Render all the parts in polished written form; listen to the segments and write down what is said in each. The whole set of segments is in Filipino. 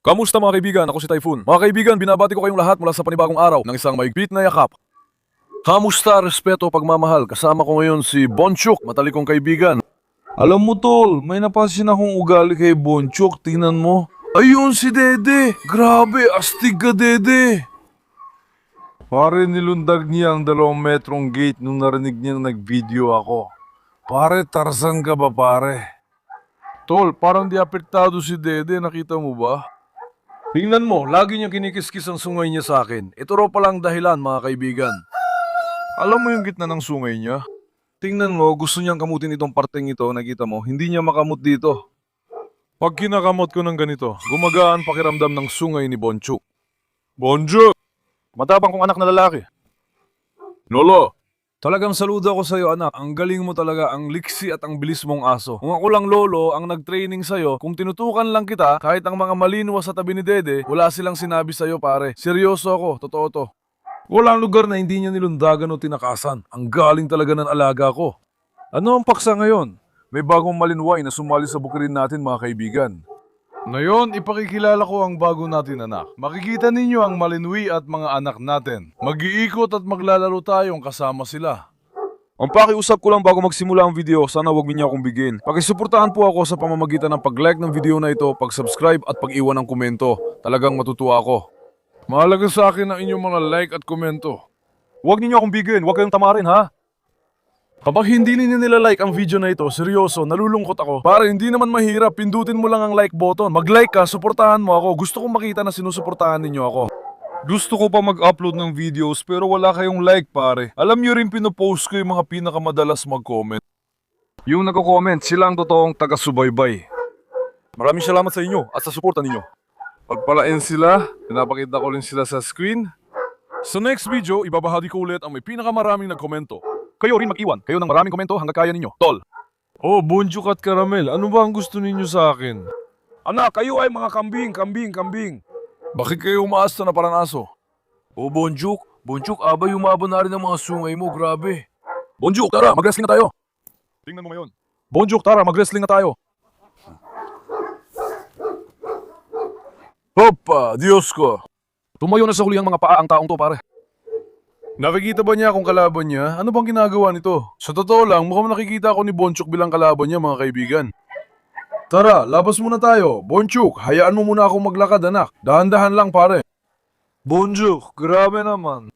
Kamusta mga kaibigan? Ako si Typhoon. Mga kaibigan, binabati ko kayong lahat mula sa panibagong araw ng isang mahigpit na yakap. Kamusta, respeto, pagmamahal? Kasama ko ngayon si Bonchuk, matalikong kaibigan. Alam mo tol, may napansin akong ugali kay Bonchuk, tingnan mo. Ayun si Dede! Grabe, astig ka Dede! Pare, nilundag niya ang 2 metrong gate nung narinig niyang nag-video ako. Pare, Tarzan ka ba pare? Tol, parang di apektado si Dede, nakita mo ba? Tingnan mo, lagi niya kinikiskis ang sungay niya sa akin. Ito raw palang dahilan mga kaibigan. Alam mo yung gitna ng sungay niya? Tingnan mo, gusto niyang kamutin itong parteng ito, nakita mo, hindi niya makamot dito. Pag kinakamot ko ng ganito, gumagaan pakiramdam ng sungay ni Bonchuk. Bonchuk! Matapang kong anak na lalaki. Lolo! Talagang saludo ako sa'yo anak, ang galing mo talaga, ang liksi at ang bilis mong aso. Kung ako lang lolo ang nag-training sa'yo, kung tinutukan lang kita, kahit ang mga malinwa sa tabi ni Dede, wala silang sinabi sa'yo pare. Seryoso ako, totoo to. Walang lugar na hindi niya nilundagan o tinakasan. Ang galing talaga ng alaga ko. Ano ang paksa ngayon? May bagong malinway na sumali sa bukirin natin mga kaibigan. Ngayon, ipakikilala ko ang bago natin anak. Makikita ninyo ang malinwi at mga anak natin. Mag-iikot at maglalaro tayong kasama sila. Ang pakiusap ko lang bago magsimula ang video, sana wag niyo akong bigin. Pakisuportahan po ako sa pamamagitan ng pag-like ng video na ito, pag-subscribe at pag-iwan ng komento. Talagang matutuwa ako. Mahalaga sa akin ang inyong mga like at komento. Huwag niyo akong bigin, huwag kayong tamarin ha. Kapag hindi ninyo nila-like ang video na ito, seryoso, nalulungkot ako. Para hindi naman mahirap, pindutin mo lang ang like button. Mag-like ka, suportahan mo ako. Gusto kong makita na sinusuportahan ninyo ako. Gusto ko pa mag-upload ng videos pero wala kayong like pare. Alam niyo rin pinopost ko yung mga pinakamadalas mag-comment. Yung nagko-comment, sila ang totoong taga-subaybay. Maraming salamat sa inyo at sa suporta ninyo. Pagpalain sila, pinapakita ko rin sila sa screen. Sa next video, ibabahagi ko ulit ang may pinakamaraming nagkomento. Kayo rin mag-iwan. Kayo ng maraming komento hanggang kaya ninyo. Tol! Oh, Bonchuk at Caramel, ano ba ang gusto ninyo sa akin? Anak, kayo ay mga kambing. Bakit kayo umaasta na parang aso? Oh, Bonchuk, abay umaba na rin ang mga sungay mo, grabe. Bonchuk, tara, mag-wrestling na tayo. Tingnan mo ngayon. Bonchuk, tara, mag-wrestling na tayo. Hopa, Diyos ko. Tumayo na sa huli ang mga paa ang taong to, pare. Nakikita ba niya kung kalaban niya? Ano bang ginagawa nito? Sa totoo lang, mukhang nakikita ako ni Bonchuk bilang kalaban niya mga kaibigan. Tara, labas muna tayo. Bonchuk, hayaan mo muna akong maglakad anak. Dahan-dahan lang pare. Bonchuk, grabe naman.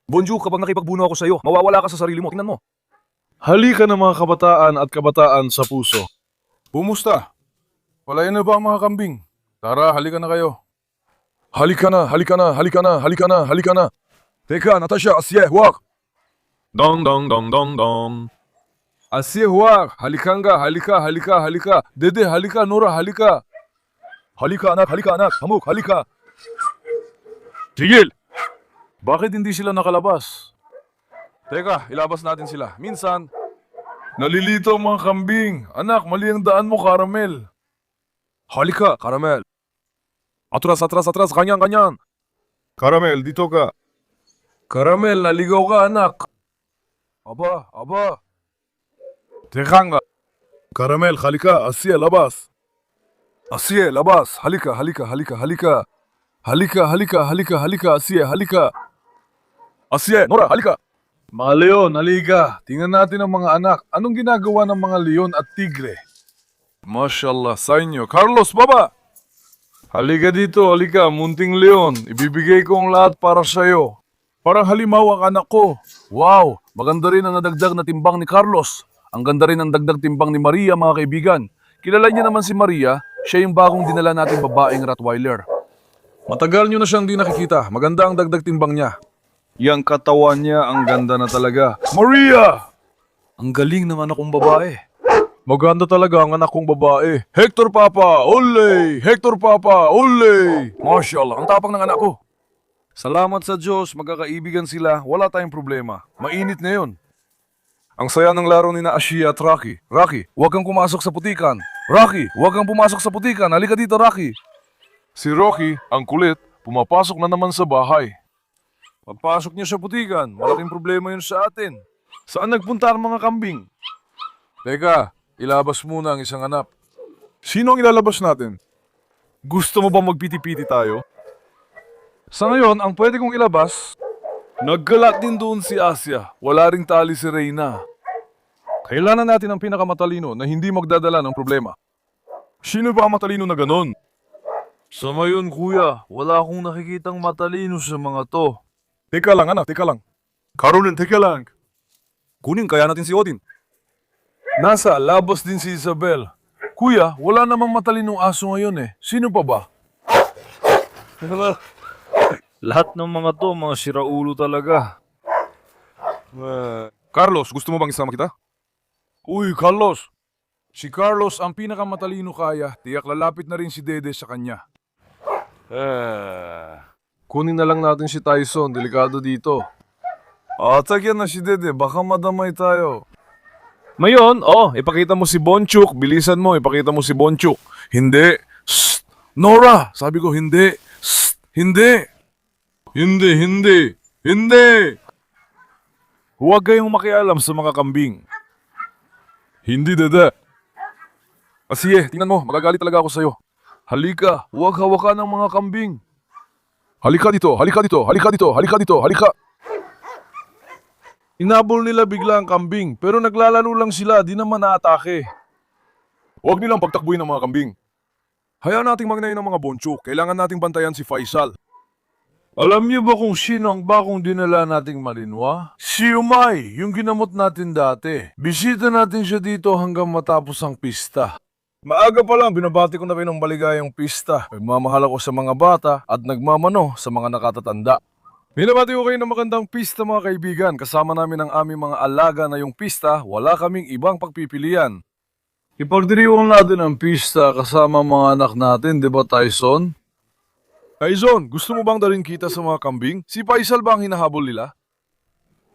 Bonchuk, kapag nakipagbuno ako sa iyo, mawawala ka sa sarili mo. Tingnan mo. Halika na mga kabataan at kabataan sa puso. Pumusta? Walayan na ba ang mga kambing? Tara, halika na kayo. Halika na. Teka, Natasha, Asye, huwag! Dong. Asye, huwag! Halika! Dede, halika, Nora, halika! Halika anak, hamuk, halika! Tigil! Bakit hindi sila nakalabas? Teka, ilabas natin sila. Minsan, nalilito ang mga kambing. Anak, mali ang daan mo, Caramel. Halika, Caramel. Atras, kanyan. Caramel, dito ka. Caramel, naligaw ka, anak. Aba. Teka nga. Caramel, halika. Asye, labas. Halika. Halika, Asye, halika. Asye, Nora, halika. Mga leon, halika. Tingnan natin ang mga anak. Anong ginagawa ng mga leon at tigre? Mashallah, sa inyo. Carlos, baba! Halika dito, halika. Munting leon. Ibibigay ko ang lahat para sa'yo. Parang halimaw ang anak ko. Wow, maganda rin ang nadagdag na timbang ni Carlos. Ang ganda rin ang dagdag timbang ni Maria mga kaibigan. Kilala niya naman si Maria, siya yung bagong dinala nating babaeng Rottweiler. Matagal niyo na siyang di nakikita, maganda ang dagdag timbang niya. Yang katawan niya ang ganda na talaga. Maria! Ang galing ng anak kong babae. Maganda talaga ang anak kong babae. Hector Papa, ole! Mashallah, ang tapang ng anak ko. Salamat sa Diyos, magkakaibigan sila, wala tayong problema. Mainit na yun. Ang saya ng laro ni na Ashia at Rocky. Rocky, huwag kang pumasok sa putikan. Halika dito, Rocky. Si Rocky, ang kulit, pumapasok na naman sa bahay. Pagpasok niya sa putikan, malaking problema yun sa atin. Saan nagpunta ang mga kambing? Teka, ilabas muna ang isang anak. Sino ang ilalabas natin? Gusto mo ba magpiti-piti tayo? Sa ngayon, ang pwede kong ilabas, nagkalat din doon si Asya. Wala ring tali si Reyna. Kailangan natin ang pinakamatalino na hindi magdadala ng problema. Sino ba ang matalino na ganon? Sa ngayon, kuya, wala akong nakikitang matalino sa mga to. Teka lang, anak, teka lang. Karonin, teka lang. Kunin kaya natin si Odin. Nasa labas din si Isabel. Kuya, wala namang matalinong aso ngayon eh. Sino pa ba? Lahat ng mga to, mga siraulo talaga. Carlos, gusto mo bang isama kita? Uy, Carlos. Si Carlos ang pinakamatalino kaya, tiyak lalapit na rin si Dede sa kanya. Kunin na lang natin si Tyson, delikado dito. Atagyan na si Dede, baka madamay tayo. Ngayon, ipakita mo si Bonchuk, bilisan mo, ipakita mo si Bonchuk. Hindi. Shh! Nora! Sabi ko, hindi. Shh! Hindi! Hindi! Huwag kayong makialam sa mga kambing. Hindi, Dede. Sige, tingnan mo, magagalit talaga ako sa'yo. Halika, huwag hawakan ng mga kambing. Halika dito, halika dito, halika dito, halika dito, halika. Inabol nila bigla ang kambing, pero naglalaro lang sila, di naman naatake. Huwag nilang pagtakbuhin ng mga kambing. Hayaan nating magnayin ng mga bonchuk, kailangan nating bantayan si Faisal. Alam niyo ba kung sino ang bakong dinala nating malinwa? Si Umay, yung ginamot natin dati. Bisita natin siya dito hanggang matapos ang pista. Maaga pa lang, binabati ko na rin ng maligayang pista. Nagmamahal ako sa mga bata at nagmamano sa mga nakatatanda. Binabati ko kayo ng magandang pista mga kaibigan. Kasama namin ang aming mga alaga na yung pista, wala kaming ibang pagpipilian. Ipagdiriwang natin ang pista kasama mga anak natin, di ba Tyson? Tyson, gusto mo bang dalhin kita sa mga kambing? Si Faisal ba ang hinahabol nila?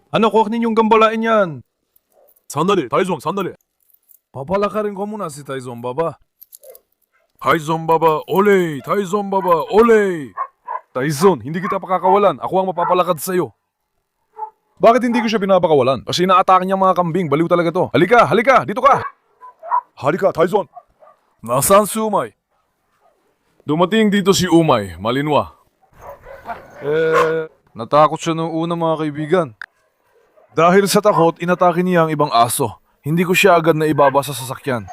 Ano, huwag ninyong gambalain yan. Sandali, Tyson, sandali. Papalakarin ko muna si Tyson Baba. Tyson Baba, oley! Tyson Baba, oley! Tyson, hindi kita pakakawalan. Ako ang mapapalakad sa'yo. Bakit hindi ko siya pinapakawalan? Kasi inaatake niya mga kambing. Baliw talaga to. Halika, halika! Dito ka! Halika, Tyson! Nasaan si Umay? Dumating dito si Umay, malinwa. Natakot siya noong una mga kaibigan. Dahil sa takot, inatake niya ang ibang aso. Hindi ko siya agad na ibaba sa sasakyan.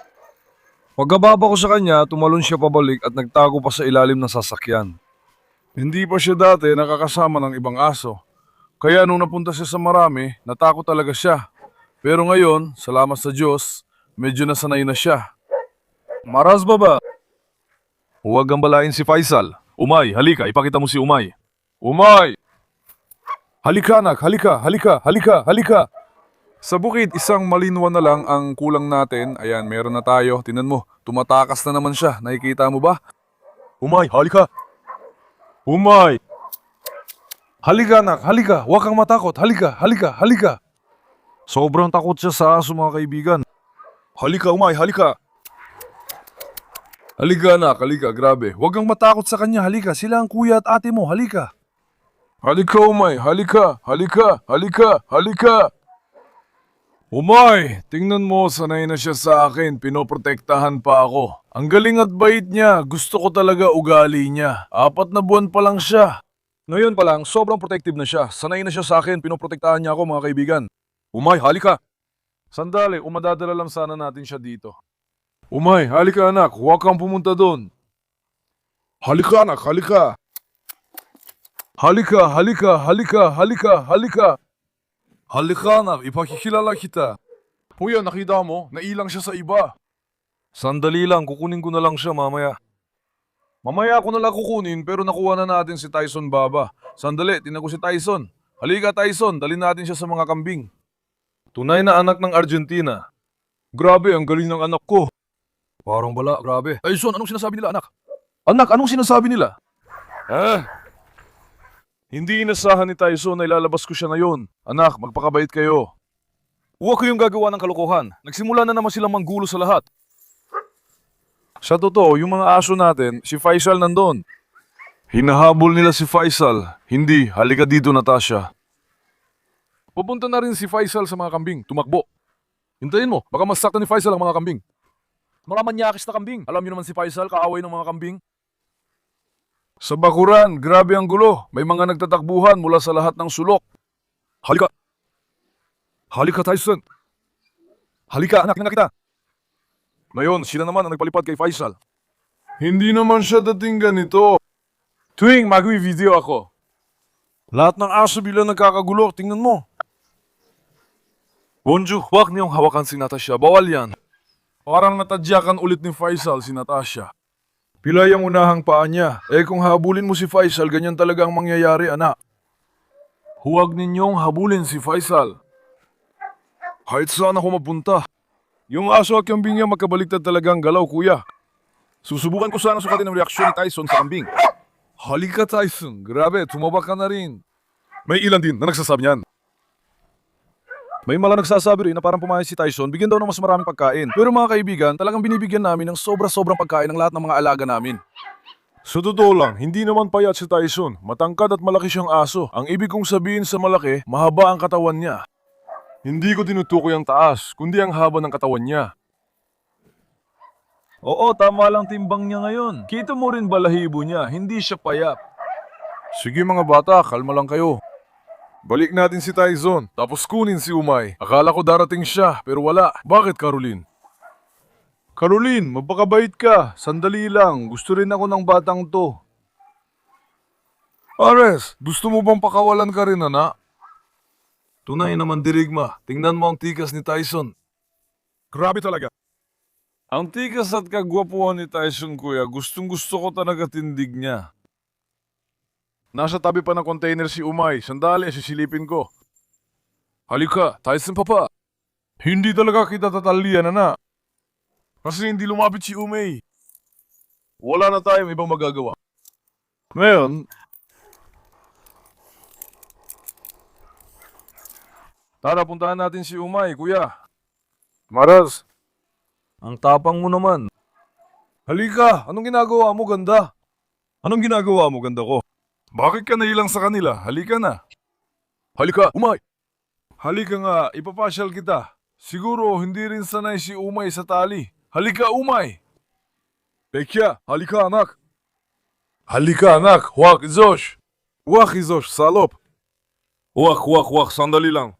Pagkababa ko sa kanya, tumalon siya pabalik at nagtago pa sa ilalim ng sasakyan. Hindi pa siya dati nakakasama ng ibang aso. Kaya nung napunta siya sa marami, natakot talaga siya. Pero ngayon, salamat sa Diyos, medyo nasanay na siya. Maras Baba. Huwag gambalain si Faisal. Umay, halika, ipakita mo si Umay. Umay! Halika anak, halika, halika, halika, halika! Sa bukid, isang malinwa na lang ang kulang natin. Ayan, meron na tayo. Tingnan mo, tumatakas na naman siya. Nakikita mo ba? Umay, halika! Umay! Halika anak, halika! Huwag kang matakot. Halika, halika, halika! Sobrang takot siya sa aso mga kaibigan. Halika Umay, halika! Halika anak, halika, grabe. Huwag kang matakot sa kanya, halika. Sila ang kuya at ate mo, halika. Halika Umay, halika, halika, halika, halika! Umay, tingnan mo, sanay na siya sa akin, pinoprotektahan pa ako. Ang galing at bait niya, gusto ko talaga ugali niya. 4 na buwan pa lang siya. Ngayon pa lang, sobrang protective na siya. Sanay na siya sa akin, pinoprotektahan niya ako mga kaibigan. Umay, halika. Sandali, umadadala lang sana natin siya dito. Umay, halika anak, huwag kang pumunta doon. Halika anak, halika. Halika, halika, halika, halika, halika. Halika na, ipakikilala kita. Kuya, nakita mo, nailang siya sa iba. Sandali lang, kukunin ko na lang siya mamaya. Mamaya ako na lang kukunin pero nakuha na natin si Tyson Baba. Sandali, tinan ko si Tyson. Halika Tyson, dalhin natin siya sa mga kambing. Tunay na anak ng Argentina. Grabe, ang galing ng anak ko. Parang bala, grabe. Tyson, anong sinasabi nila anak? Anak, anong sinasabi nila? Hindi inasahan ni Tyson na ilalabas ko siya ngayon. Anak, magpakabait kayo. Huwag kayong gagawa ng kalokohan. Nagsimula na naman silang manggulo sa lahat. Sa totoo, yung mga aso natin, si Faisal nandun. Hinahabol nila si Faisal. Hindi, halika dito Natasha. Pupunta na rin si Faisal sa mga kambing, tumakbo. Hintayin mo, baka masaktan ni Faisal ang mga kambing. Mga manyakis na kambing. Alam niyo naman si Faisal, kaaway ng mga kambing. Sa bakuran, grabe ang gulo. May mga nagtatakbuhan mula sa lahat ng sulok. Halika! Halika, Tyson! Halika, anak, tingnan kita! Ngayon, sila naman ang nagpalipad kay Faisal. Hindi naman siya dating ganito. Tuwing mag-video ako. Lahat ng aso bilang nagkakagulo, tingnan mo. Bonju, huwag niyong hawakan si Natasha. Bawal yan. Parang natadyakan ulit ni Faisal si Natasha. Pilay ang unahang paa niya. Kung habulin mo si Faisal, ganyan talaga ang mangyayari, anak. Huwag ninyong habulin si Faisal. Kahit saan ako mapunta. Yung aso at kambing niya magkabaliktad talaga ang galaw, kuya. Susubukan ko sana sukatin ang reaksyon ni Tyson sa kambing. Halika, Tyson. Grabe, tumaba ka na rin. May ilan din na nagsasabi niyan. May mala nagsasabi rin na parang pumayag si Tyson, bigyan daw ng mas maraming pagkain. Pero mga kaibigan, talagang binibigyan namin ng sobra-sobrang pagkain ng lahat ng mga alaga namin. Sa totoo lang, hindi naman payat si Tyson. Matangkad at malaki siyang aso. Ang ibig kong sabihin sa malaki, mahaba ang katawan niya. Hindi ko tinutukoy ang taas, kundi ang haba ng katawan niya. Oo, tama lang timbang niya ngayon. Kita mo rin balahibo niya, hindi siya payat. Sige mga bata, kalma lang kayo. Balik natin si Tyson, tapos kunin si Umay. Akala ko darating siya, pero wala. Bakit, Caroline? Caroline, mapakabait ka. Sandali lang, gusto rin ako ng batang to. Ares, gusto mo bang pakawalan ka rin, anak? Tunay naman, dirigma. Tingnan mo ang tikas ni Tyson. Grabe talaga. Ang tikas at kagwapuhan ni Tyson, kuya, gustong gusto ko talaga tindig niya. Nasa tabi pa ng container si Umay. Sandali, sisilipin ko. Halika, Tyson papa. Hindi talaga kita tatalian, anak. Kasi hindi lumapit si Umay. Wala na tayong ibang magagawa. Ngayon, tara, puntahan natin si Umay, kuya. Maras, ang tapang mo naman. Halika, anong ginagawa mo, ganda? Anong ginagawa mo, ganda ko? Bakit ka nailang sa kanila? Halika na. Halika, Umay. Halika nga, ipapasyal kita. Siguro hindi rin sanay si Umay sa tali. Halika, Umay. Pekya, halika anak. Halika anak, huwag Izosh. Huwag Izosh, salop. Huwag, sandali lang.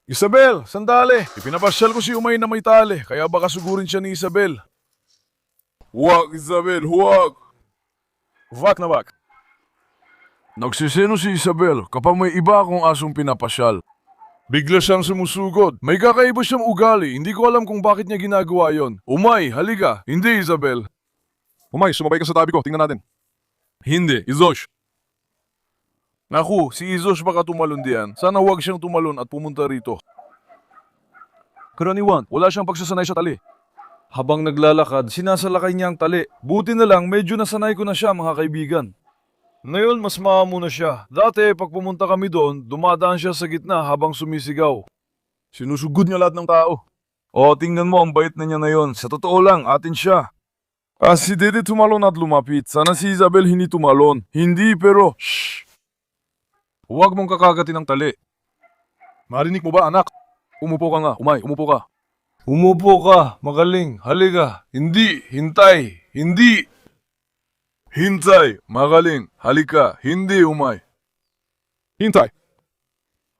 Isabel, sandali. Ipinapasyal ko si Umay na may tali, kaya baka sugurin siya ni Isabel. Huwag, Isabel, huwag. Huwag na wag. Nagsiseno si Isabel kapag may iba akong asong pinapasyal. Bigla siyang sumusugod. May kakaiba siyang ugali. Hindi ko alam kung bakit niya ginagawa yon. Umay, halika. Hindi, Isabel. Umay, sumabay ka sa tabi ko. Tingnan natin. Hindi, Izosh. Naku, si Izosh baka tumalon diyan. Sana huwag siyang tumalon at pumunta rito. Karaniwan, wala siyang pagsasanay sa tali. Habang naglalakad, sinasalakay niya ang tali. Buti na lang, medyo nasanay ko na siya, mga kaibigan. Ngayon, mas maamo na siya. Dati, pag pumunta kami doon, dumadaan siya sa gitna habang sumisigaw. Sinusugod niya lahat ng tao. O, tingnan mo, ang bait na niya na yon. Sa totoo lang, atin siya. Si Dede tumalon at lumapit. Sana si Isabel hindi tumalon. Hindi, pero, shh! Huwag mong kakagatin ang tali. Marinig mo ba, anak? Umupo ka nga. Umay, umupo ka. Umupo ka. Magaling. Halika. Hindi. Hintay. Hindi. Hintay, magaling, halika, hindi Umay. Hintay.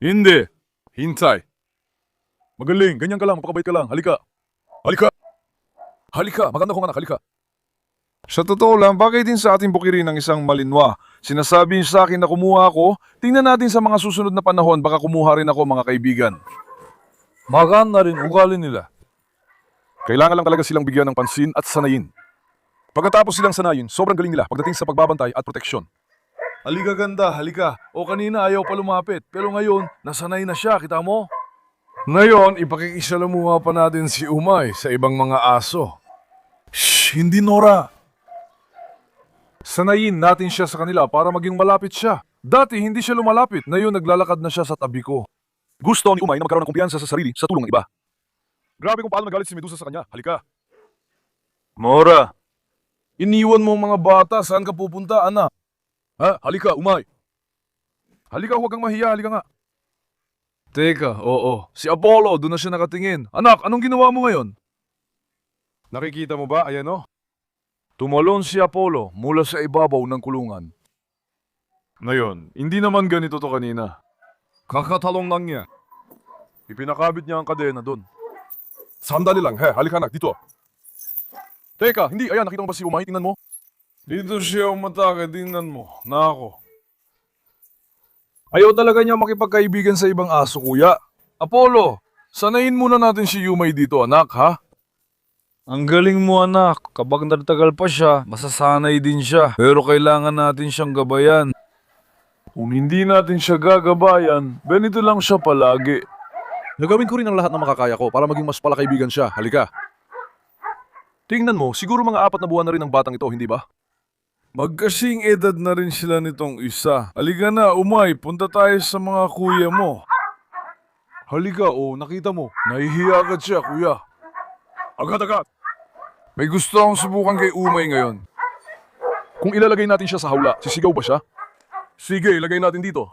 Hindi. Hintay. Magaling, ganyan ka lang, mapakabait ka lang, halika. Halika. Halika, maganda kong anak, halika. Sa totoo lang, bagay din sa ating bukirin ng isang malinwa. Sinasabi niya sa akin na kumuha ako, tingnan natin sa mga susunod na panahon, baka kumuha rin ako, mga kaibigan. Maganda rin ugali nila. Kailangan lang talaga silang bigyan ng pansin at sanayin. Pagkatapos silang sanayin, sobrang galing nila pagdating sa pagbabantay at proteksyon. Halika ganda, halika. O kanina ayaw pa lumapit, pero ngayon, nasanay na siya, kita mo? Ngayon, ipakikisalamuha pa natin si Umay sa ibang mga aso. Shh, hindi Nora. Sanayin natin siya sa kanila para maging malapit siya. Dati hindi siya lumalapit, ngayon naglalakad na siya sa tabi ko. Gusto ni Umay na magkaroon ng kumpiyansa sa sarili sa tulong ng iba. Grabe kung paano nagalit si Medusa sa kanya, halika. Mora. Iniwan mo mga bata, saan ka pupunta, anak? Ha? Halika, Umay. Halika, huwag kang mahiya, halika nga. Teka, oo. Si Apollo, doon na siya nakatingin. Anak, anong ginawa mo ngayon? Nakikita mo ba? Ayan o. Tumalon si Apollo mula sa ibabaw ng kulungan. Ngayon, hindi naman ganito to kanina. Kakatalong lang niya. Ipinakabit niya ang kadena doon. Sandali lang, halika anak, dito. Teka, hindi, ayan, nakita mo ba si Umay? Tingnan mo. Dito siya umatake, tingnan mo. Na ako. Ayaw talaga niya makipagkaibigan sa ibang aso, kuya. Apollo, sanayin muna natin si Yumay dito, anak, ha? Ang galing mo, anak. Kapag nagtagal pa siya, masasanay din siya. Pero kailangan natin siyang gabayan. Kung hindi natin siya gagabayan, ganito lang siya palagi. Nagawin ko rin ang lahat ng makakaya ko para maging mas palakaibigan siya. Halika. Tingnan mo, siguro mga 4 na buwan na rin ang batang ito, hindi ba? Magkasing edad na rin sila nitong isa. Halika na, Umay, punta tayo sa mga kuya mo. Halika, nakita mo. Nahihiya agad siya, kuya. Agad-agad. May gusto akong subukan kay Umay ngayon. Kung ilalagay natin siya sa hawla, sisigaw ba siya? Sige, ilagay natin dito.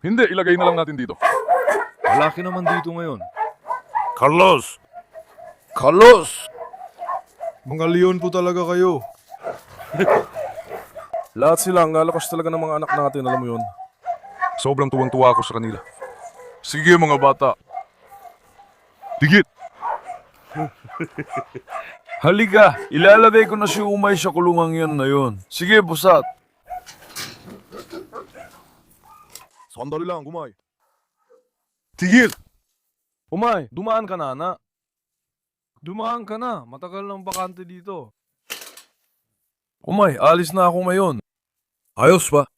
Hindi, ilagay na lang natin dito. Malaki naman dito ngayon. Carlos! Carlos! Mga leon po talaga kayo. Lahat sila, ang lalakas talaga ng mga anak natin, alam mo yun. Sobrang tuwang-tuwa ako sa kanila. Sige mga bata. Digit! Halika, ilalagay ko na si Umay sa kulungang yan na yun. Sige, busat. Sandali lang, Umay. Tigil! Umay, dumaan ka na, anak. Dumaan ka na. Matagal ng bakante dito. Umay, alis na ako ngayon. Ayos ba?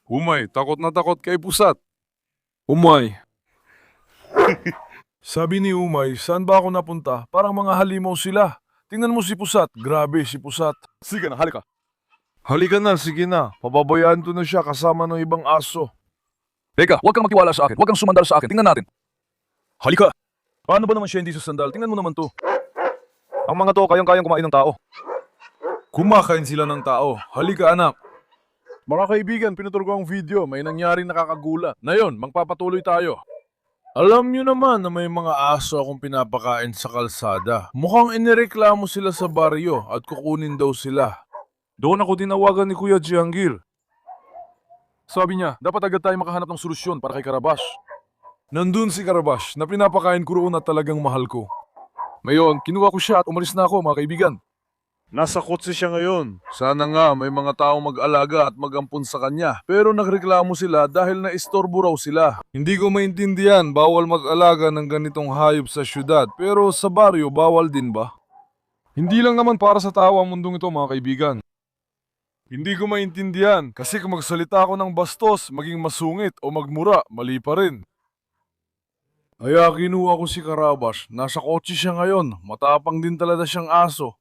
Umay, takot na takot kay Pusat. Umay. Sabi ni Umay, saan ba ako napunta? Parang mga halimaw sila. Tingnan mo si Pusat. Grabe si Pusat. Sige na, halika. Halika na, sige na. Pababayaan ko na siya kasama ng ibang aso. Teka, huwag kang magtiwala sa akin. Huwag kang sumandal sa akin. Tingnan natin. Halika. Paano ba naman siya hindi susandal? Tingnan mo naman to. Ang mga to, kayang-kayang kumain ng tao. Kumakain sila ng tao. Halika anak. Mga kaibigan, pinuturo ko ang video. May nangyaring nakakagulat. Na yun, magpapatuloy tayo. Alam nyo naman na may mga aso akong pinapakain sa kalsada. Mukhang inireklamo sila sa baryo at kukunin daw sila. Doon ako tinawagan ni Kuya Jihangir. Sabi niya, dapat agad tayo makahanap ng solusyon para kay Karabash. Nandun si Karabash na pinapakain ko roon at talagang mahal ko. Ngayon, kinuha ko siya at umalis na ako, mga kaibigan. Nasa kotse siya ngayon. Sana nga may mga taong mag-alaga at mag-ampun sa kanya. Pero nagreklamo sila dahil na-istorbo raw sila. Hindi ko maintindihan, bawal mag-alaga ng ganitong hayop sa syudad. Pero sa baryo, bawal din ba? Hindi lang naman para sa tao ang mundong ito, mga kaibigan. Hindi ko maintindihan kasi kung magsalita ako ng bastos, maging masungit o magmura, mali pa rin. Kaya kinuha ko si Karabash. Nasa kotse siya ngayon. Matapang din talaga siyang aso.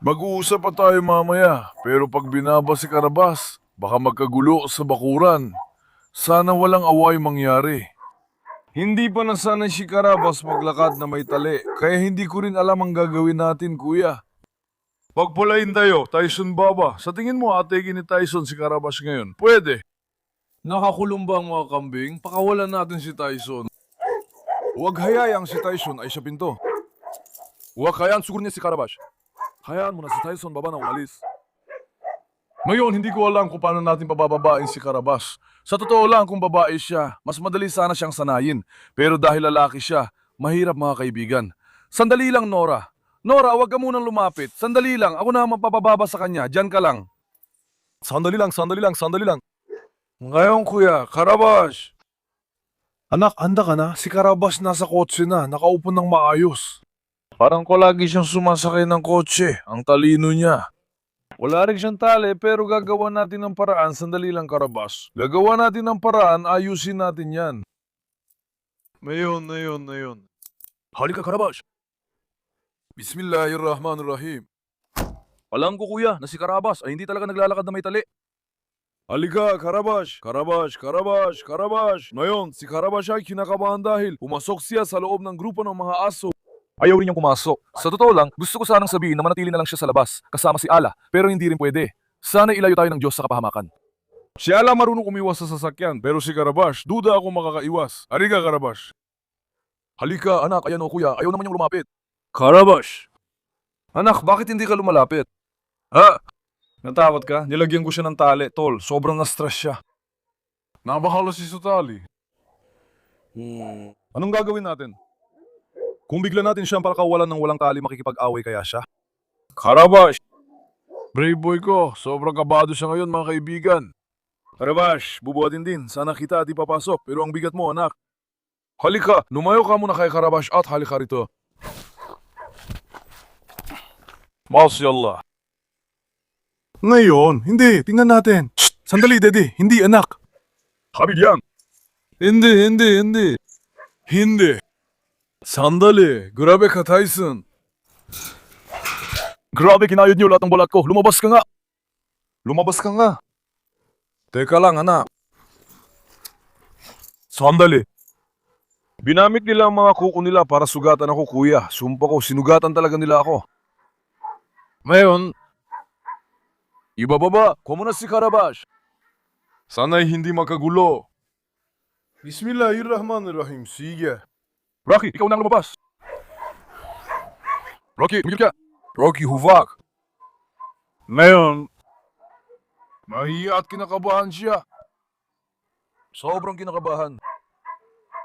Mag-uusap pa tayo mamaya, pero pag binaba si Karabas, baka magkagulo sa bakuran. Sana walang away mangyari. Hindi pa nasanay si Karabas maglakad na may tali, kaya hindi ko rin alam ang gagawin natin, kuya. Pagpulain tayo, Tyson Baba. Sa tingin mo, atekin ni Tyson si Karabas ngayon? Pwede. Nakakulong ba ang mga kambing? Pakawalan natin si Tyson. Huwag hayayang si Tyson ay sa pinto. Huwag hayaan siguro niya si Karabash. Hayaan mo na si Tyson baba na umalis. Ngayon, hindi ko alam kung paano natin pabababain si Karabas. Sa totoo lang, kung babae siya, mas madali sana siyang sanayin. Pero dahil lalaki siya, mahirap mga kaibigan. Sandali lang, Nora. Nora, huwag ka munang lumapit. Sandali lang, ako na mapapababa sa kanya. Diyan ka lang. Sandali lang. Ngayon, kuya, Karabas. Anak, anda ka na? Si Karabas nasa kotse na, nakaupo ng maayos. Parang ko lagi siyang sumasakay ng kotse. Ang talino niya. Wala rin siyang tali pero gagawa natin ng paraan. Sandali lang, Karabas. Gagawa natin ng paraan, ayusin natin yan. Ngayon. Halika, Karabash. Bismillahirrahmanirrahim. Alam ko, kuya, na si Karabas ay hindi talaga naglalakad na may tali. Halika, Karabas. Ngayon, si Karabas ay kinakabahan dahil pumasok siya sa loob ng grupo ng mga aso. Ayaw rin niyang pumasok. Sa totoo lang, gusto ko sanang sabihin na manatili na lang siya sa labas, kasama si Ala, pero hindi rin pwede. Sana ilayo tayo ng Diyos sa kapahamakan. Si Ala marunong umiwas sa sasakyan, pero si Karabas, duda ako makakaiwas. Halika, Karabas. Halika, anak, ayan o kuya, ayaw naman niyang lumapit. Karabas! Anak, bakit hindi ka lumalapit? Ha? Natakot ka? Nilagyan ko siya ng tali. Tol, sobrang na-stress siya. Nabahala si Sutali. Anong gagawin natin? Kung bigla natin siyang palakawalan ng walang tali, makikipag-away kaya siya? Karabash! Brave boy ko, sobrang kabado siya ngayon mga kaibigan. Karabash, bubuhatin din. Sana kita at ipapasok, pero ang bigat mo anak. Halika, lumayo ka muna kay Karabash at halika rito. Masyallah. Ngayon, hindi. Tingnan natin. Shh! Sandali, Daddy. Hindi, anak. Habib yan. Hindi. Hindi. Sandali, grabe ka Tyson. Grabe kinayod niyo lahat ng balat ko. Lumabas ka nga. Lumabas ka nga. Teka lang anak. Sandali. Binamit nila ang mga kuko nila para sugatan ako kuya. Sumpa ko, sinugatan talaga nila ako. Ngayon, ibababa, kuha mo na si Karabash. Sana'y hindi magkagulo. Bismillahirrahmanirrahim, sige. Rocky, ikaw nang lumabas. Rocky, tumigil ka. Rocky, huvak. Ngayon, mahiya at kinakabahan siya. Sobrang kinakabahan.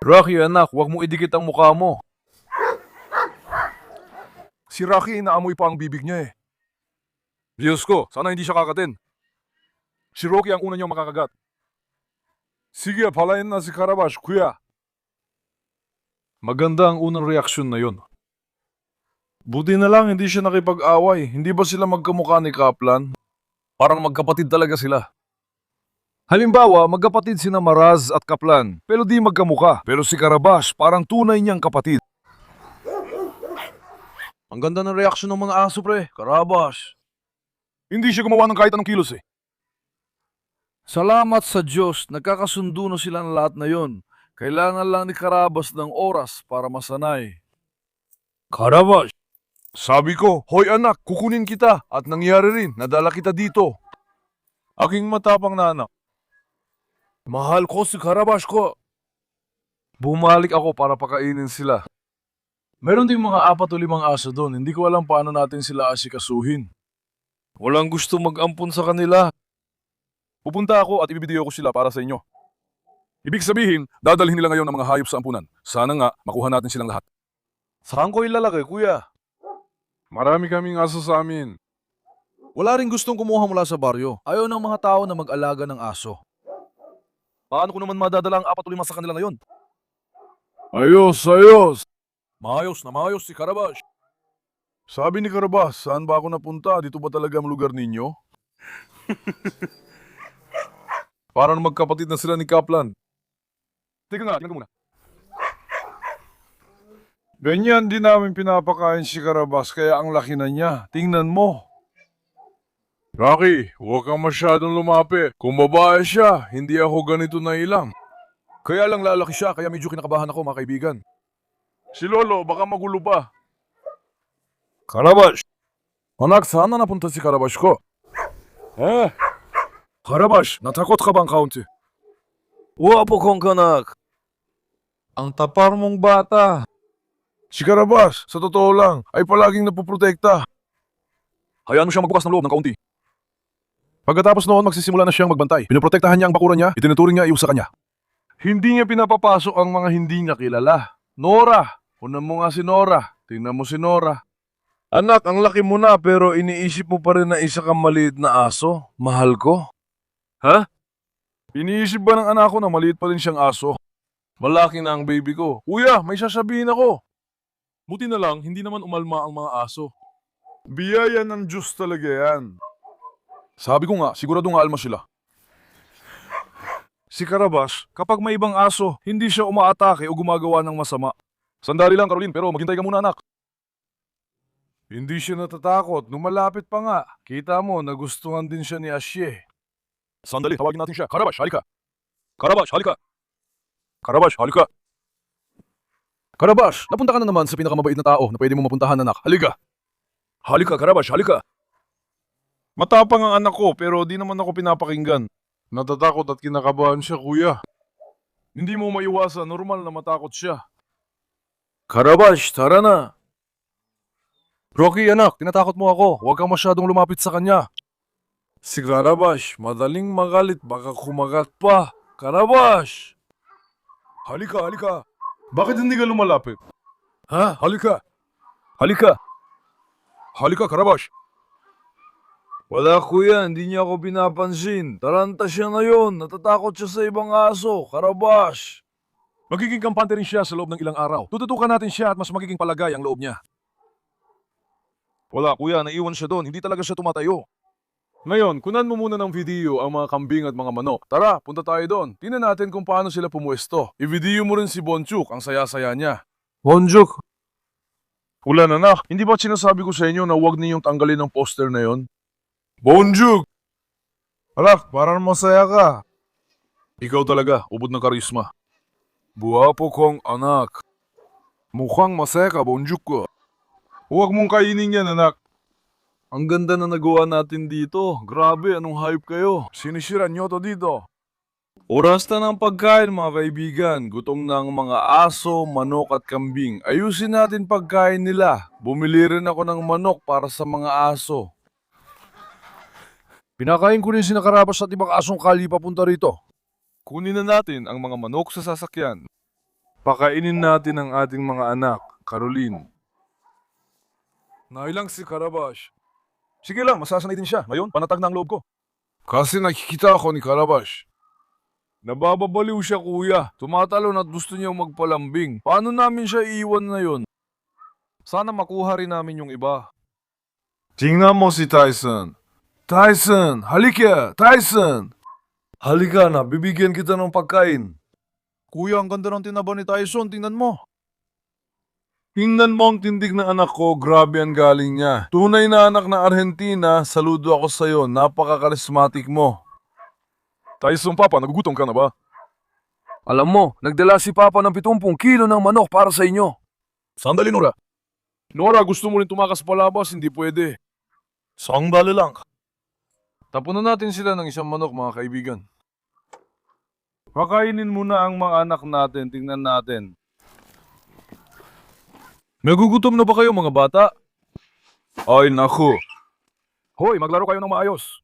Rocky, anak, huwag mo idikit ang mukha mo. Si Rocky, inaamoy pa ang bibig niya eh. Diyos ko, sana hindi siya kakatin. Si Rocky ang una niyang makakagat. Sige, palayin na si Karabash, kuya. Maganda ang unang reaksyon na yon. Buti na lang hindi siya nakipag-away. Hindi ba sila magkamukha ni Kaplan? Parang magkapatid talaga sila. Halimbawa, magkapatid sina Maraz at Kaplan, pero di magkamukha. Pero si Karabash, parang tunay niyang kapatid. Ang ganda ng reaksyon ng mga aso, pre. Karabash. Hindi siya gumawa ng kahit anong kilos eh. Salamat sa Diyos, nagkakasundo na sila ng lahat na yon. Kailangan lang ni Karabas ng oras para masanay. Karabash! Sabi ko, hoy anak, kukunin kita at nangyari rin, nadala kita dito. Aking matapang na anak. Mahal ko si Karabash ko. Bumalik ako para pakainin sila. Meron ding mga 4 o 5 aso doon, hindi ko alam paano natin sila asikasuhin. Walang gusto mag-ampun sa kanila. Pupunta ako at ibibideo ko sila para sa inyo. Ibig sabihin, dadalhin nila ngayon ang mga hayop sa ampunan. Sana nga, makuha natin silang lahat. Saan ko ilalagay, kuya? Marami kaming aso sa amin. Wala rin gustong kumuha mula sa baryo. Ayaw ng mga tao na mag-alaga ng aso. Paano ko naman madadala ang 4 o 5 sa kanila ngayon? Ayos! Maayos na maayos si Karabash. Sabi ni Karabas, saan ba ako napunta? Dito ba talaga ang lugar ninyo? Parang magkapatid na sila ni Kaplan. Teka nga, tingnan ko muna. Ganyan din namin pinapakain si Karabas kaya ang laki na niya. Tingnan mo. Rocky, huwag kang masyadong lumapit. Kung babae siya, hindi ako ganito na ilang. Kaya lang lalaki siya kaya medyo kinakabahan ako mga kaibigan. Si Lolo, baka magulo pa. Karabash! Anak, saan na napunta si Karabash ko? Karabash, natakot ka bang kaunti? Wapo kong kanak. Ang tapar mong bata. Si Karabash, sa totoo lang, ay palaging napoprotekta. Hayaan mo siyang magbukas ng loob ng kaunti. Pagkatapos noon, magsisimula na siyang magbantay. Pinoprotektahan niya ang bakuran niya, itinuturing niya iusa kanya. Hindi niya pinapapasok ang mga hindi niya kilala. Nora! Unan mo nga si Nora. Tingnan mo si Nora. Anak, ang laki mo na pero iniisip mo pa rin na isa kang maliit na aso. Mahal ko. Ha? Iniisip ba ng anak ko na maliit pa rin siyang aso? Malaki na ang baby ko. Kuya, may sasabihin ako. Buti na lang, hindi naman umalma ang mga aso. Biyaya ng Diyos talaga yan. Sabi ko nga, sigurado nga alma sila. Si Karabas, kapag may ibang aso, hindi siya umaatake o gumagawa ng masama. Sandali lang, Caroline, pero maghintay ka muna, anak. Hindi siya natatakot. Lumalapit pa nga. Kita mo, nagustuhan din siya ni Asye. Sandali, tawagin natin siya. Karabash, halika. Karabash, halika. Karabash, halika. Karabash, napunta ka na naman sa pinakamabait na tao na pwede mo mapuntahan, anak. Halika. Halika, Karabash, halika. Matapang ang anak ko, pero di naman ako pinapakinggan. Natatakot at kinakabahan siya, kuya. Hindi mo maiwasan, normal na matakot siya. Karabash, tara na. Rocky anak, tinatakot mo ako. Huwag kang masyadong lumapit sa kanya. Si Karabash, madaling magalit, baka kumagat pa. Karabash! Halika, halika. Bakit hindi ka lumalapit? Ha? Halika. Halika. Halika, Karabash. Wala kuya, hindi niya ako pinapansin. Taranta siya ngayon, natatakot siya sa ibang aso. Karabash! Magiging kampante rin siya sa loob ng ilang araw. Tututukan natin siya at mas magiging palagay ang loob niya. Wala kuya, naiwan siya doon. Hindi talaga siya tumatayo. Ngayon, kunan mo muna ng video ang mga kambing at mga manok. Tara, punta tayo doon. Tingnan natin kung paano sila pumuesto. I-video mo rin si Bonchuk, ang saya-saya niya. Bonchuk! Ulan anak, hindi ba sinasabi ko sa inyo na huwag ninyong tanggalin ang poster na yon? Bonchuk! Anak, parang masaya ka. Ikaw talaga, ubod ng karisma. Buwapo kong anak. Mukhang masaya ka, Bonchuk ko. Huwag mong kainin yan anak. Ang ganda na nagawa natin dito. Grabe, anong hype kayo? Sinisiran nyo to dito. Oras na ng pagkain mga kaibigan. Gutom na ang mga aso, manok at kambing. Ayusin natin pagkain nila. Bumili rin ako ng manok para sa mga aso. Pinakain ko rin si Nakarabas at ibang asong kali papunta rito. Kunin na natin ang mga manok sa sasakyan. Pakainin natin ang ating mga anak, Caroline. Nailang si Karabash. Sige lang, masasanay din siya. Ngayon, panatag na ang loob ko. Kasi nakikita ako ni Karabash. Nabababaliw siya kuya. Tumatalon at gusto niyang magpalambing. Paano namin siya iiwan na yon? Sana makuha rin namin yung iba. Tingnan mo si Tyson. Tyson! Halika! Tyson! Halika na, bibigyan kita ng pagkain. Kuya, ang ganda ng tinaba ni Tyson. Tingnan mo. Tingnan mo ang tindig ng anak ko. Grabe ang galing niya. Tunay na anak na Argentina. Saludo ako sa'yo. Napaka-charismatic mo. Tyson Papa, nagugutom ka na ba? Alam mo, nagdala si Papa ng 70 kilo ng manok para sa inyo. Sandali, Nora. Nora, gusto mo rin tumakas palabas? Hindi pwede. Sandali lang. Tapunan natin sila ng isang manok mga kaibigan. Pakainin muna ang mga anak natin. Tingnan natin. Nagugutom na ba kayo mga bata? Ay naku. Hoy, maglaro kayo ng maayos.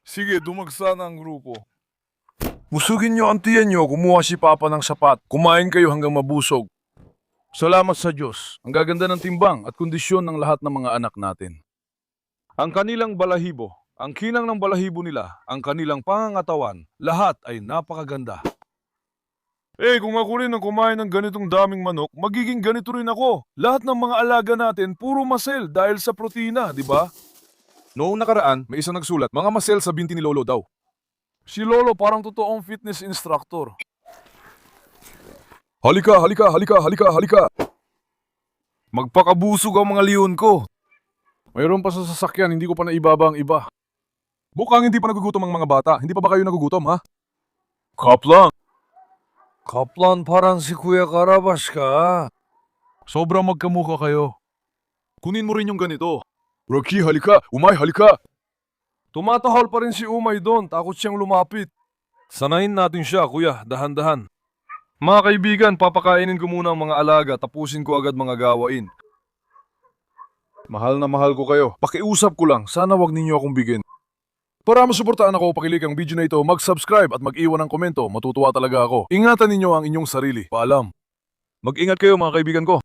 Sige, dumagsa na ang grupo. Busugin niyo ang tiyan niyo, kumuha si Papa ng sapat. Kumain kayo hanggang mabusog. Salamat sa Diyos. Ang gaganda ng timbang at kondisyon ng lahat ng mga anak natin. Ang kanilang balahibo, ang kinang ng balahibo nila, ang kanilang pangangatawan, lahat ay napakaganda. Kung ako rin ang kumain ng ganitong daming manok, magiging ganito rin ako. Lahat ng mga alaga natin, puro masel dahil sa protina, di ba? Noong nakaraan, may isang nagsulat, mga masel sa binti ni Lolo daw. Si Lolo parang totoong fitness instructor. Halika, halika, halika, halika, halika. Magpakabusog ang mga leon ko. Mayroon pa sa sasakyan, hindi ko pa naibaba ang iba. Mukhang hindi pa nagugutom ang mga bata. Hindi pa ba kayo nagugutom, ha? Kaplan! Kaplan, parang si Kuya Karabash ka. Sobrang magkamukha kayo. Kunin mo rin yung ganito. Rocky, halika! Umay, halika! Tumatahol pa rin si Umay doon, takot siyang lumapit. Sanayin natin siya, kuya, dahan-dahan. Mga kaibigan, papakainin ko muna ang mga alaga, tapusin ko agad mga gawain. Mahal na mahal ko kayo. Pakiusap ko lang, sana wag ninyo akong bigyan. Para masuportahan ako, pakilik ang video na ito, mag-subscribe at mag-iwan ng komento, matutuwa talaga ako. Ingatan ninyo ang inyong sarili. Paalam. Mag-ingat kayo mga kaibigan ko.